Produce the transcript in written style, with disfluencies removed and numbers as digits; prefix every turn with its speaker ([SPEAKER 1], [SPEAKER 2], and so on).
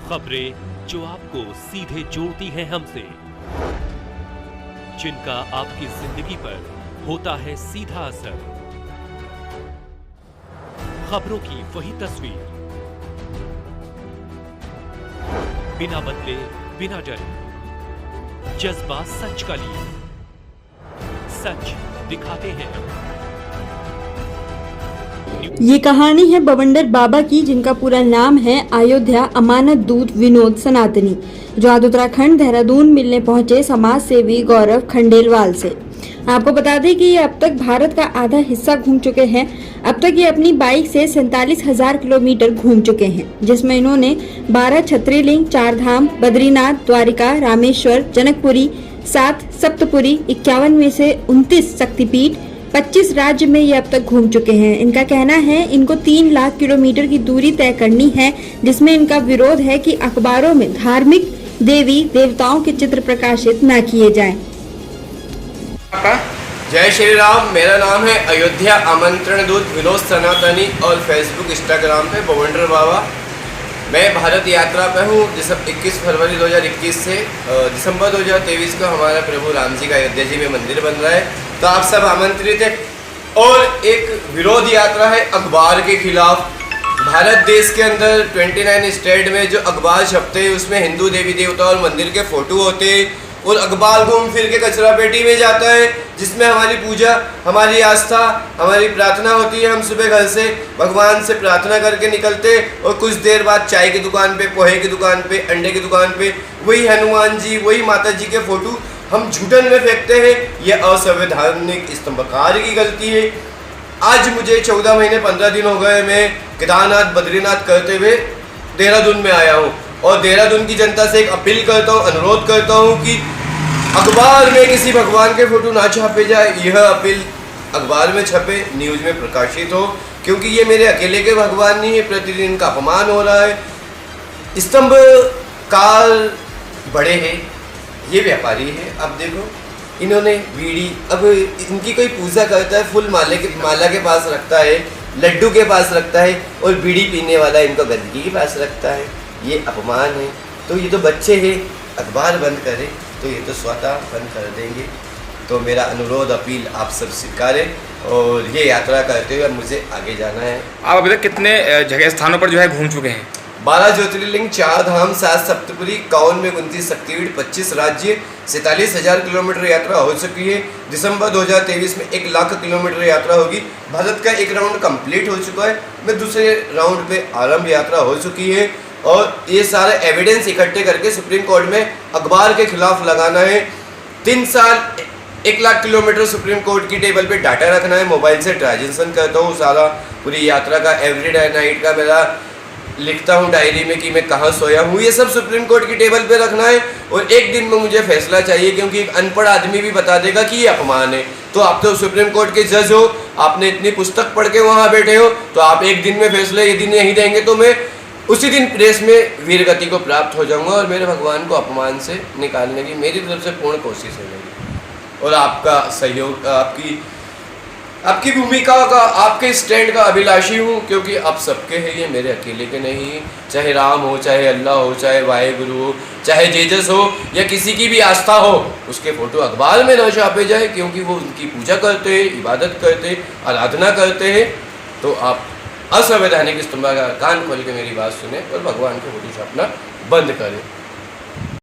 [SPEAKER 1] खबरें जो आपको सीधे जोड़ती हैं हमसे, जिनका आपकी जिंदगी पर होता है सीधा असर। खबरों की वही तस्वीर, बिना बदले बिना डरे, जज्बा सच का लिए, सच दिखाते हैं हम।
[SPEAKER 2] ये कहानी है बवंडर बाबा की, जिनका पूरा नाम है अयोध्या अमानत दूत विनोद सनातनी, जो आज उत्तराखंड देहरादून मिलने पहुंचे समाज सेवी गौरव खंडेलवाल से। आपको बता दें कि ये अब तक भारत का आधा हिस्सा घूम चुके हैं। अब तक ये अपनी बाइक से 47,000 किलोमीटर घूम चुके हैं, जिसमें इन्होंने 12 छतरी लिंग, 4 धाम, बद्रीनाथ, द्वारिका, रामेश्वर, जनकपुरी, 7 सप्तपुरी, 51 में से 29 शक्तिपीठ, 25 राज्य में ये अब तक घूम चुके हैं। इनका कहना है इनको 3 लाख किलोमीटर की दूरी तय करनी है, जिसमें इनका विरोध है कि अखबारों में धार्मिक देवी देवताओं के चित्र प्रकाशित न किए जाएं।
[SPEAKER 3] जय श्री राम। मेरा नाम है अयोध्या आमंत्रण दूत विनोद सनातनी और फेसबुक इंस्टाग्राम पे बवंडर बाबा। मैं भारत यात्रा पे हूँ। 21 फरवरी 2021 से दिसंबर 2023 को हमारा प्रभु राम जी का अयोध्या जी में मंदिर बन रहा है, तो आप सब आमंत्रित हैं। और एक विरोध यात्रा है अखबार के खिलाफ। भारत देश के अंदर 29 स्टेट में जो अखबार छपते हैं उसमें हिंदू देवी देवता और मंदिर के फोटो होते हैं, और अखबार घूम फिर के कचरा पेटी में जाता है, जिसमें हमारी पूजा, हमारी आस्था, हमारी प्रार्थना होती है। हम सुबह घर से भगवान से प्रार्थना करके निकलते और कुछ देर बाद चाय की दुकान पे, पोहे की दुकान पे, अंडे की दुकान पे वही हनुमान जी, वही माता जी के फोटो हम झूठन में फेंकते हैं। यह असंवैधानिक स्तंभकार की गलती है। आज मुझे 14 महीने 15 दिन हो गए मैं केदारनाथ बद्रीनाथ करते हुए देहरादून में आया हूँ, और देहरादून की जनता से एक अपील करता हूँ, अनुरोध करता हूँ कि अखबार में किसी भगवान के फोटो ना छापे जाए। यह अपील अखबार में छपे, न्यूज़ में प्रकाशित हो, क्योंकि ये मेरे अकेले के भगवान नहीं है। प्रतिदिन का अपमान हो रहा है। स्तंभकार बड़े हैं, ये व्यापारी है। अब देखो इन्होंने बीड़ी, अब इनकी कोई पूजा करता है, फुल माला के पास रखता है, लड्डू के पास रखता है, और बीड़ी पीने वाला इनको गंदगी के पास रखता है। ये अपमान है। तो ये तो बच्चे हैं, अखबार बंद करें तो ये तो स्वतः बंद कर देंगे। तो मेरा अनुरोध, अपील आप सब स्वीकारें, और ये यात्रा करते हुए मुझे आगे जाना है।
[SPEAKER 4] आप अभी तक कितने जगह स्थानों पर जो है घूम चुके हैं?
[SPEAKER 3] 12 ज्योतिर्लिंग, 4 धाम, 7 सप्तपुरी, 51 में 29 शक्तिपीठ, 25 राज्य, 47,000 किलोमीटर यात्रा हो चुकी है। दिसंबर 2023 में 1 लाख किलोमीटर यात्रा होगी। भारत का एक राउंड कंप्लीट हो चुका है। मैं दूसरे राउंड पे आरंभ यात्रा हो चुकी है, और ये सारे एविडेंस इकट्ठे करके सुप्रीम कोर्ट में अखबार के खिलाफ लगाना है। 3 साल 1 लाख किलोमीटर सुप्रीम कोर्ट की टेबल पे डाटा रखना है। मोबाइल से ट्रांजेक्शन करता हूँ सारा, पूरी यात्रा का, एवरी नाइट का मेरा लिखता हूँ डायरी में कि मैं कहाँ सोया हूँ। ये सब सुप्रीम कोर्ट की टेबल पे रखना है, और एक दिन में मुझे फैसला चाहिए, क्योंकि एक अनपढ़ आदमी भी बता देगा कि ये अपमान है। तो आप तो सुप्रीम कोर्ट के जज हो, आपने इतनी पुस्तक पढ़ के वहाँ बैठे हो, तो आप एक दिन में फैसला यदि नहीं देंगे तो मैं उसी दिन रेस में वीरगति को प्राप्त हो जाऊंगा, और मेरे भगवान को अपमान से निकालने की मेरी तरफ से पूर्ण कोशिश रहेगी। और आपका सहयोग, आपकी भूमिका का, आपके स्टैंड का अभिलाषी हूँ, क्योंकि आप सबके हैं, ये मेरे अकेले के नहीं। चाहे राम हो, चाहे अल्लाह हो, चाहे वाहेगुरु हो, चाहे जेजस हो, या किसी की भी आस्था हो, उसके फोटो अखबार में न छापे जाए, क्योंकि वो उनकी पूजा करते हैं, इबादत करते हैं, आराधना करते हैं। तो आप असंवैधानिक स्तंभ का कान खोल के मेरी बात सुने और भगवान के फोटो छापना बंद करें।